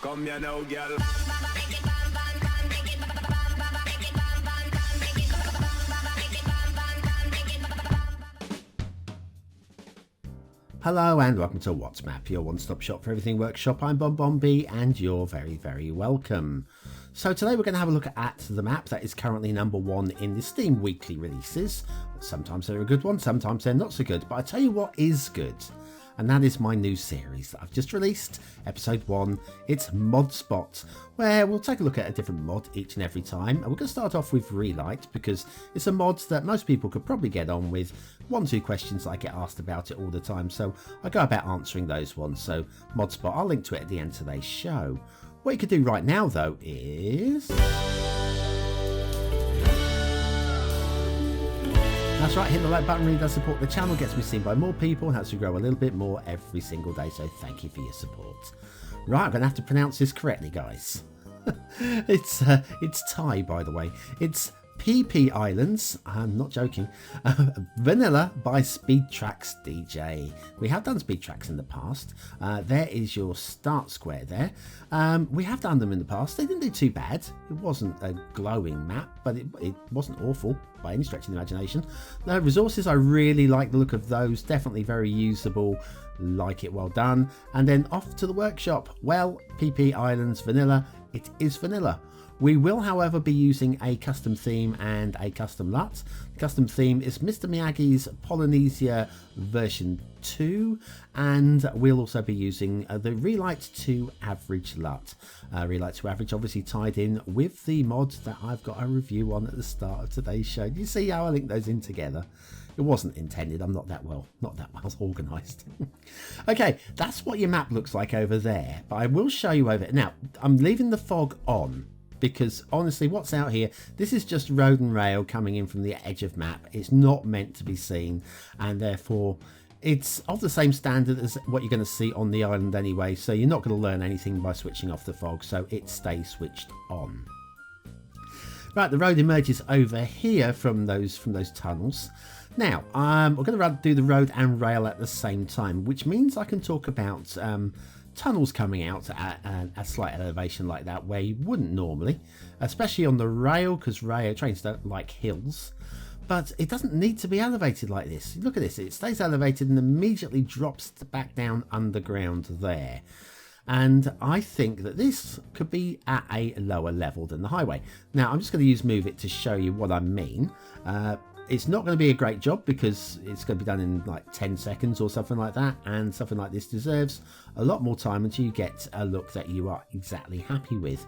Come here now, girl. Hello and welcome to What's Map, your one-stop shop for everything workshop. I'm BonBonB and you're very, very welcome. So today we're going to have a look at the map that is currently #1 in the Steam weekly releases. Sometimes they're a good one, sometimes they're not so good, but I tell you what is good. And that is my new series that I've just released, episode 1. It's Mod Spot, where we'll take a look at a different mod each and every time. And we're going to start off with Relight because it's a mod that most people could probably get on with. 1-2 questions I get asked about it all the time, so I go about answering those ones. So Mod Spot, I'll link to it at the end of today's show. What you could do right now though is... That's right, hit the like button really does support the channel, gets me seen by more people and helps me grow a little bit more every single day, so thank you for your support. Right, I'm going to have to pronounce this correctly, guys. It's Thai, by the way. It's Phi Phi Islands, I'm not joking, Vanilla by speedtraxxdj. We have done speedtrax in the past. There is your start square there. We have done them in the past. They didn't do too bad. It wasn't a glowing map, but it wasn't awful by any stretch of the imagination. The resources, I really like the look of those. Definitely very usable. Like it, well done. And then off to the workshop. Well, Phi Phi Islands Vanilla, it is vanilla. We will, however, be using a custom theme and a custom LUT. The custom theme is Mr. Miyagi's Polynesia version 2, and we'll also be using the Relight to Average LUT. Relight to Average obviously tied in with the mod that I've got a review on at the start of today's show. You see how I link those in together? It wasn't intended. I'm not that well organised. Okay, that's what your map looks like over there, but I will show you over. Now, I'm leaving the fog on, because honestly, what's out here, this is just road and rail coming in from the edge of map. It's not meant to be seen, and therefore it's of the same standard as what you're going to see on the island anyway, so you're not going to learn anything by switching off the fog, so it stays switched on. Right, the road emerges over here from those tunnels. Now, we're going to do the road and rail at the same time, which means I can talk about tunnels coming out at a slight elevation like that where you wouldn't normally, especially on the rail, because rail trains don't like hills. But it doesn't need to be elevated like this. Look at this, it stays elevated and immediately drops back down underground there. And I think that this could be at a lower level than the highway. Now I'm just going to use Move It to show you what I mean. It's not going to be a great job because it's going to be done in like 10 seconds or something like that, and something like this deserves a lot more time until you get a look that you are exactly happy with.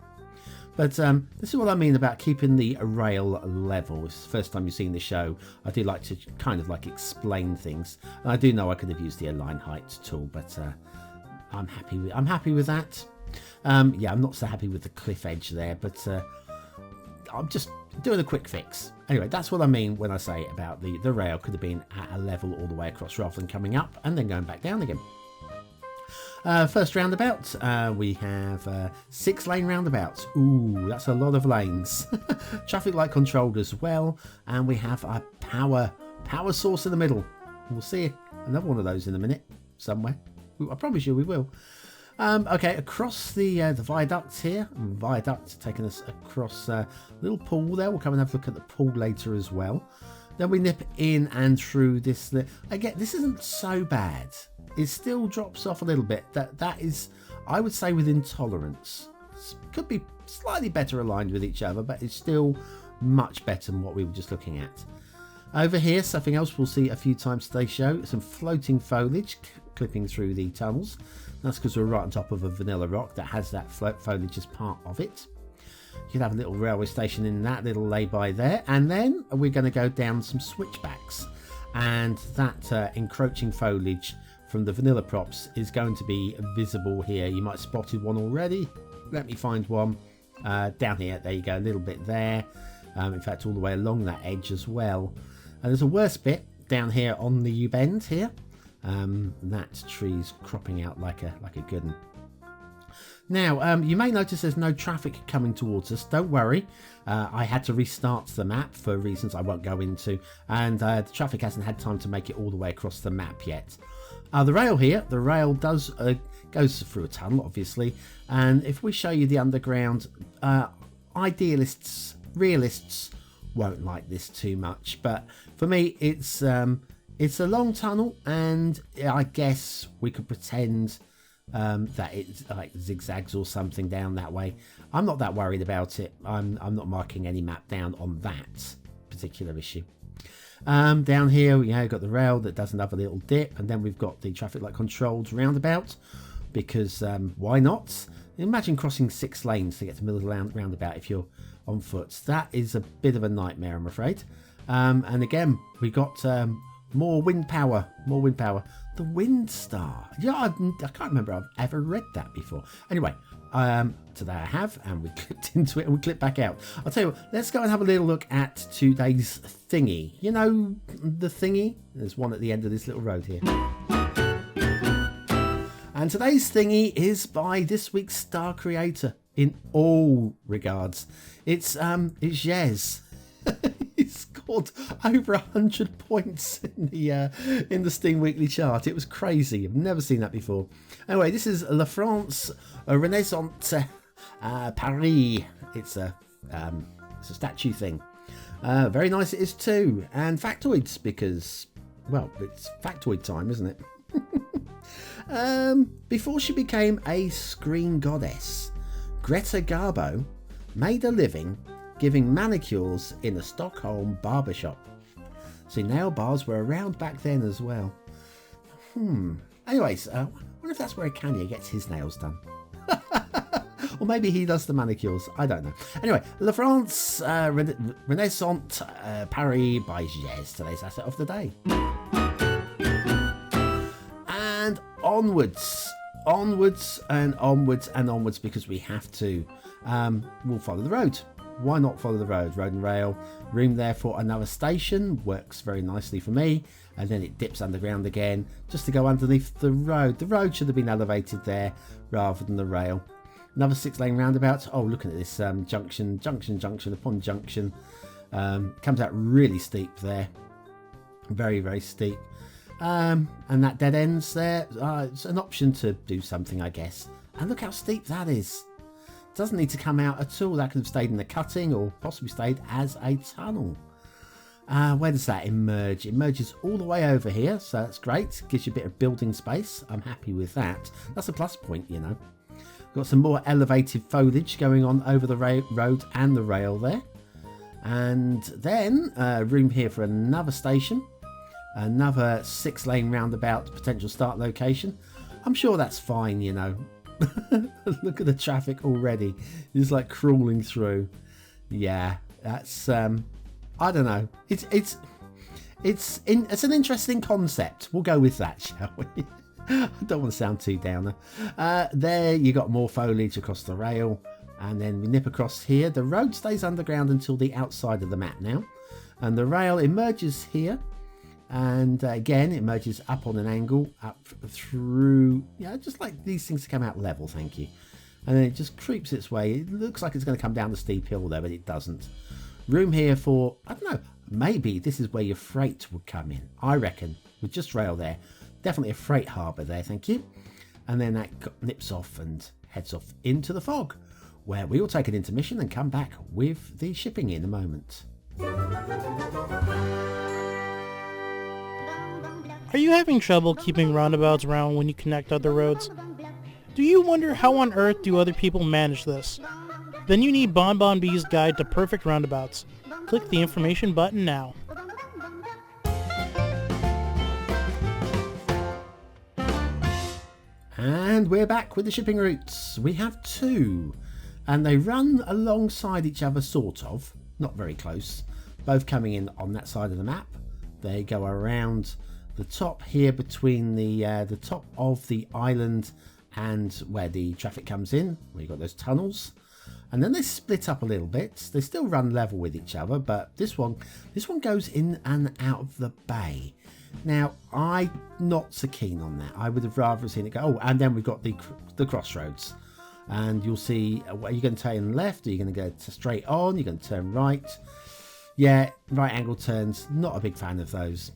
But this is what I mean about keeping the rail level. It's the first time you've seen the show. I do like to kind of like explain things, and I do know I could have used the align height tool, but I'm happy with that. Yeah, I'm not so happy with the cliff edge there, but I'm just doing a quick fix. Anyway, that's what I mean when I say about the rail could have been at a level all the way across rather than coming up and then going back down again. First roundabout, we have 6-lane roundabouts. Ooh, that's a lot of lanes. Traffic light controlled as well, and we have a power source in the middle. We'll see another one of those in a minute somewhere. I promise you we will. Okay, across the viaduct here, viaduct taking us across a little pool there. We'll come and have a look at the pool later as well. Then we nip in and through this. Again, this isn't so bad. It still drops off a little bit. That is, I would say, within tolerance. Could be slightly better aligned with each other, but it's still much better than what we were just looking at. Over here, something else we'll see a few times today's show, some floating foliage clipping through the tunnels. That's because we're right on top of a vanilla rock that has that foliage as part of it. You can have a little railway station in that little lay-by there, and then we're going to go down some switchbacks, and that encroaching foliage from the vanilla props is going to be visible here. You might have spotted one already. Let me find one down here. There you go, a little bit there. In fact, all the way along that edge as well. And there's a worse bit down here on the U-bend here. That tree's cropping out like a good one. Now, you may notice there's no traffic coming towards us. Don't worry. I had to restart the map for reasons I won't go into, and the traffic hasn't had time to make it all the way across the map yet. The rail here, the rail does Goes through a tunnel, obviously. And if we show you the underground, idealists, realists won't like this too much. But for me, it's a long tunnel, and I guess we could pretend that it's like zigzags or something down that way. I'm not that worried about it. I'm not marking any map down on that particular issue. Down here, we've got the rail that does another little dip, and then we've got the traffic light controlled roundabout, because why not? Imagine crossing 6 lanes to get to the middle of the roundabout if you're on foot. That is a bit of a nightmare, I'm afraid. And again, we got more wind power. The Wind Star. Yeah, I can't remember I've ever read that before. Anyway, today I have, and we clicked into it and we clicked back out. I'll tell you what, let's go and have a little look at today's thingy. You know, the thingy? There's one at the end of this little road here. And today's thingy is by this week's star creator in all regards. It's Gèze. He scored over 100 points in the Steam Weekly chart. It was crazy. I've never seen that before. Anyway, this is La France Renaissante Paris. It's a statue thing. Very nice it is too. And factoids, because, well, it's factoid time, isn't it? Before she became a screen goddess, Greta Garbo made a living giving manicures in a Stockholm barbershop. See, nail bars were around back then as well. Anyways, I wonder if that's where Kanye gets his nails done. Or maybe he does the manicures. I don't know. Anyway, La France Renaissante Paris by Gèze, today's asset of the day. And onwards and onwards, because we have to. We'll follow the road. Why not follow the road? Road and rail. Room there for another station. Works very nicely for me. And then it dips underground again, just to go underneath the road. The road should have been elevated there rather than the rail. Another 6-lane roundabout. Oh, looking at this junction upon junction. Comes out really steep there. Very, very steep. And that dead ends there. It's an option to do something, I guess. And look how steep that is. Doesn't need to come out at all. That could have stayed in the cutting, or possibly stayed as a tunnel. Where does that emerge? It emerges all the way over here, so that's great. Gives you a bit of building space. I'm happy with that. That's a plus point, you know. Got some more elevated foliage going on over the road and the rail there. And then room here for another station. Another 6-lane roundabout potential start location. I'm sure that's fine, you know. Look at the traffic already. It's like crawling through. Yeah, that's I don't know. It's an interesting concept. We'll go with that, shall we? I don't want to sound too downer. There you got more foliage across the rail, and then we nip across here. The road stays underground until the outside of the map now, and the rail emerges here. And again, it emerges up on an angle, up through, just like these things come out level, thank you. And then it just creeps its way. It looks like it's going to come down the steep hill there, but it doesn't. Room here for, I don't know, maybe this is where your freight would come in. I reckon, with just rail there. Definitely a freight harbour there, thank you. And then that nips off and heads off into the fog, where we will take an intermission and come back with the shipping in a moment. Are you having trouble keeping roundabouts around when you connect other roads? Do you wonder how on earth do other people manage this? Then you need BonBonB's guide to perfect roundabouts. Click the information button now. And we're back with the shipping routes. We have 2, and they run alongside each other, sort of, not very close, both coming in on that side of the map. They go around the top here between the top of the island and where the traffic comes in, where you've got those tunnels, and then they split up a little bit. They still run level with each other, but this one goes in and out of the bay. Now, I'm not so keen on that. I would have rather seen it go. Oh, and then we've got the crossroads, and you'll see. Are you going to turn left? Are you going to go straight on? You're going to turn right? Yeah, right angle turns. Not a big fan of those.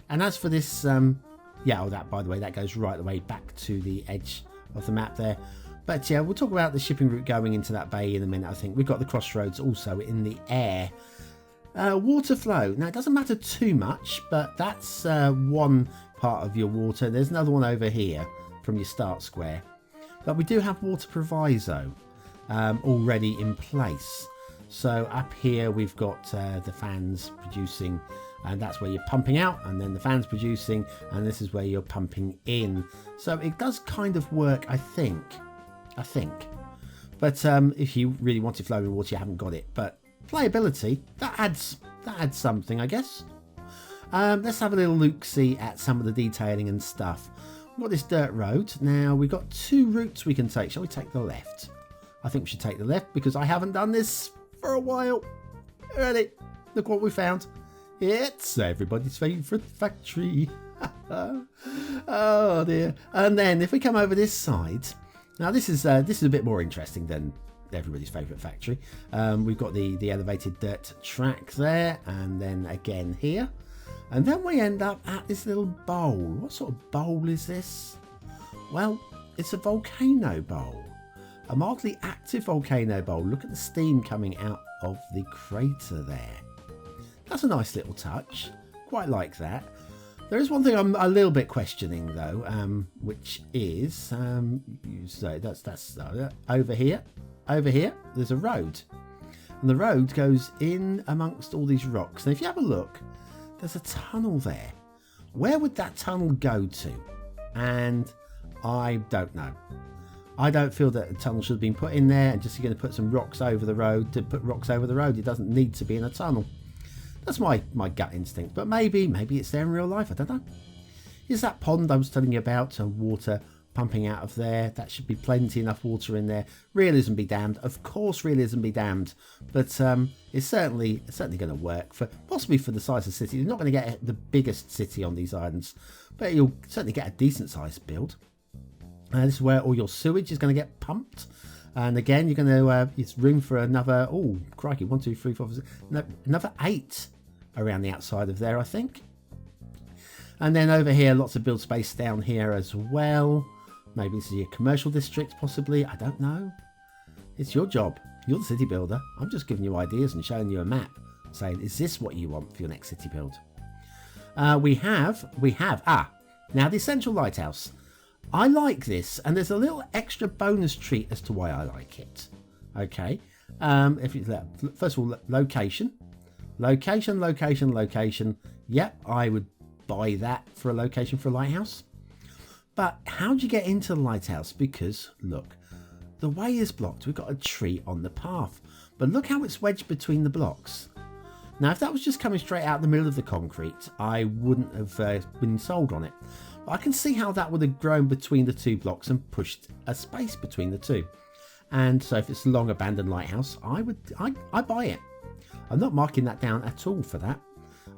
And as for this, that, by the way, that goes right the way back to the edge map there. But yeah, we'll talk about the shipping route going into that bay in a minute. I think we've got the crossroads also in the air. Water flow. Now, it doesn't matter too much, but that's one part of your water. There's another one over here from your start square. But we do have water proviso already in place. So up here we've got the fans producing, and that's where you're pumping out, and then the fans producing, and this is where you're pumping in. So it does kind of work, I think. But if you really wanted flowing water, you haven't got it. But playability, that adds something, I guess. Let's have a little look-see at some of the detailing and stuff. We've got this dirt road. Now, we've got two routes we can take. Shall we take the left? I think we should take the left because I haven't done this for a while. Ready? Look what we found. It's everybody's favourite factory. Oh, dear. And then if we come over this side... Now, this is a bit more interesting than everybody's favourite factory. We've got the elevated dirt track there, and then again here. And then we end up at this little bowl. What sort of bowl is this? Well, it's a volcano bowl. A mildly active volcano bowl. Look at the steam coming out of the crater there. That's a nice little touch. Quite like that. There is one thing I'm a little bit questioning though, which is so that's over here. Over here, there's a road, and the road goes in amongst all these rocks. And if you have a look, there's a tunnel there. Where would that tunnel go to? And I don't know. I don't feel that a tunnel should have been put in there, and just you're going to put some rocks over the road to put rocks over the road. It doesn't need to be in a tunnel. That's my gut instinct, but maybe it's there in real life. I don't know. Is that pond I was telling you about, water pumping out of there? That should be plenty enough water in there. Realism be damned. Of course, realism be damned. But it's certainly going to work possibly for the size of the city. You're not going to get the biggest city on these islands, but you'll certainly get a decent sized build. This is where all your sewage is going to get pumped. And again, you're going to, it's room for another, oh, crikey, 1, 2, 3, 4, 5, 6, no, another 8 around the outside of there, I think. And then over here, lots of build space down here as well. Maybe this is your commercial district, possibly. I don't know. It's your job. You're the city builder. I'm just giving you ideas and showing you a map, saying, is this what you want for your next city build? Now the Essential Lighthouse. I like this, and there's a little extra bonus treat as to why I like it. Okay, if you first of all, location. Yep, I would buy that for a location for a lighthouse. But how do you get into the lighthouse? Because look, the way is blocked. We've got a tree on the path, but look how it's wedged between the blocks. Now, if that was just coming straight out the middle of the concrete, I wouldn't have been sold on it. I can see how that would have grown between the two blocks and pushed a space between the two. And so if it's a long abandoned lighthouse, I buy it. I'm not marking that down at all for that.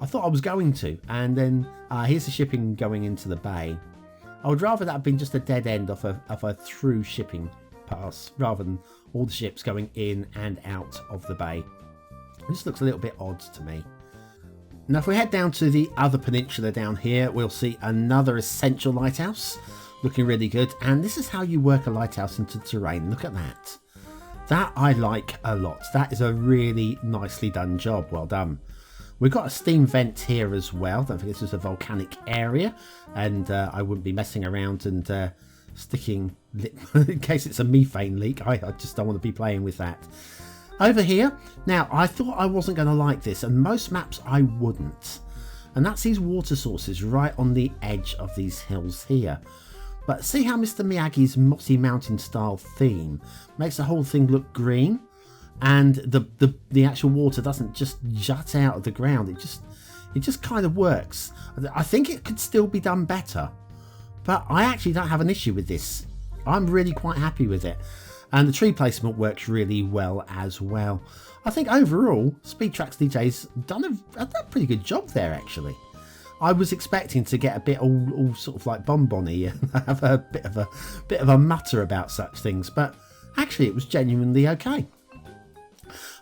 I thought I was going to. And then here's the shipping going into the bay. I would rather that have been just a dead end of a through shipping pass rather than all the ships going in and out of the bay. This looks a little bit odd to me. Now, if we head down to the other peninsula down here, we'll see another essential lighthouse. Looking really good. And this is how you work a lighthouse into terrain. Look at that. That I like a lot. That is a really nicely done job. Well done. We've got a steam vent here as well. Don't think this is a volcanic area. And I wouldn't be messing around and sticking... in case it's a methane leak. I just don't want to be playing with that. Over here, now I thought I wasn't going to like this, and most maps I wouldn't. And that's these water sources right on the edge of these hills here. But see how Mr. Miyagi's mossy mountain style theme makes the whole thing look green, and the actual water doesn't just jut out of the ground. It just kind of works. I think it could still be done better, but I actually don't have an issue with this. I'm really quite happy with it. And the tree placement works really well as well. I think overall, Speedtraxxdj's done a pretty good job there, actually. I was expecting to get a bit all sort of like BonBonB and have a bit of a mutter about such things, but actually it was genuinely okay.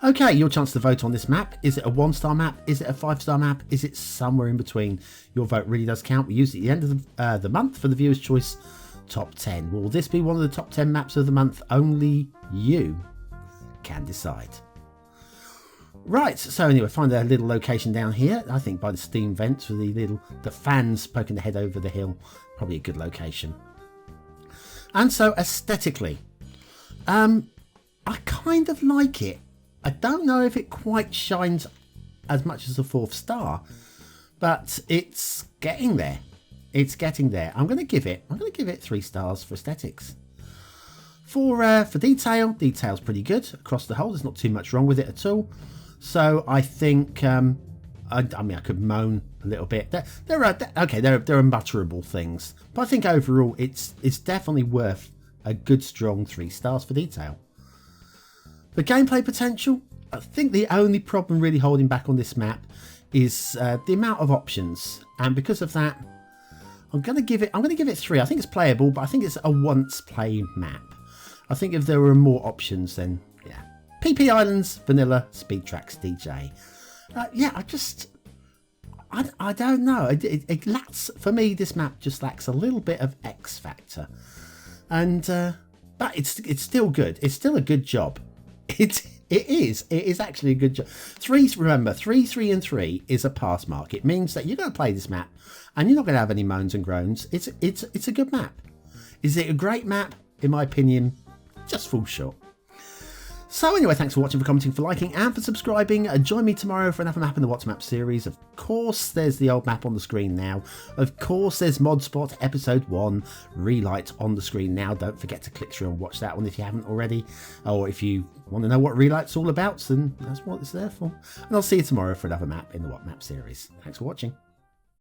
Okay, your chance to vote on this map. Is it a 1-star map? Is it a 5-star map? Is it somewhere in between? Your vote really does count. We use it at the end of the month for the viewer's choice top 10. Will this be one of the top 10 maps of the month? Only you can decide. Right, so anyway, find a little location down here, I think by the steam vents with the fans poking their head over the hill. Probably a good location. And so aesthetically, I kind of like it. I don't know if it quite shines as much as the 4th star, but it's getting there. It's getting there. I'm going to give it 3 stars for aesthetics. For detail's pretty good across the whole. There's not too much wrong with it at all. So I think, I mean, I could moan a little bit. There are unutterable things, but I think overall it's definitely worth a good strong 3 stars for detail. The gameplay potential, I think the only problem really holding back on this map is the amount of options, and because of that, I'm going to give it 3. I think it's playable, but I think it's a once play map. I think if there were more options, then yeah. Phi Phi Islands VANILLA speedtraxxdj. I don't know. It lacks, for me, this map just lacks a little bit of X factor, and but it's still good. It's still a good job. It is actually a good job. Remember, 3, 3 and 3 is a pass mark. It means that you're going to play this map and you're not going to have any moans and groans. It's a good map. Is it a great map? In my opinion, just falls short. So anyway, thanks for watching, for commenting, for liking and for subscribing. Join me tomorrow for another map in the What's Map series. Of course, there's the old map on the screen now. Of course, there's Modspot Episode 1 Relight on the screen now. Don't forget to click through and watch that one if you haven't already. Or if you want to know what Relight's all about, then that's what it's there for. And I'll see you tomorrow for another map in the What Map series. Thanks for watching.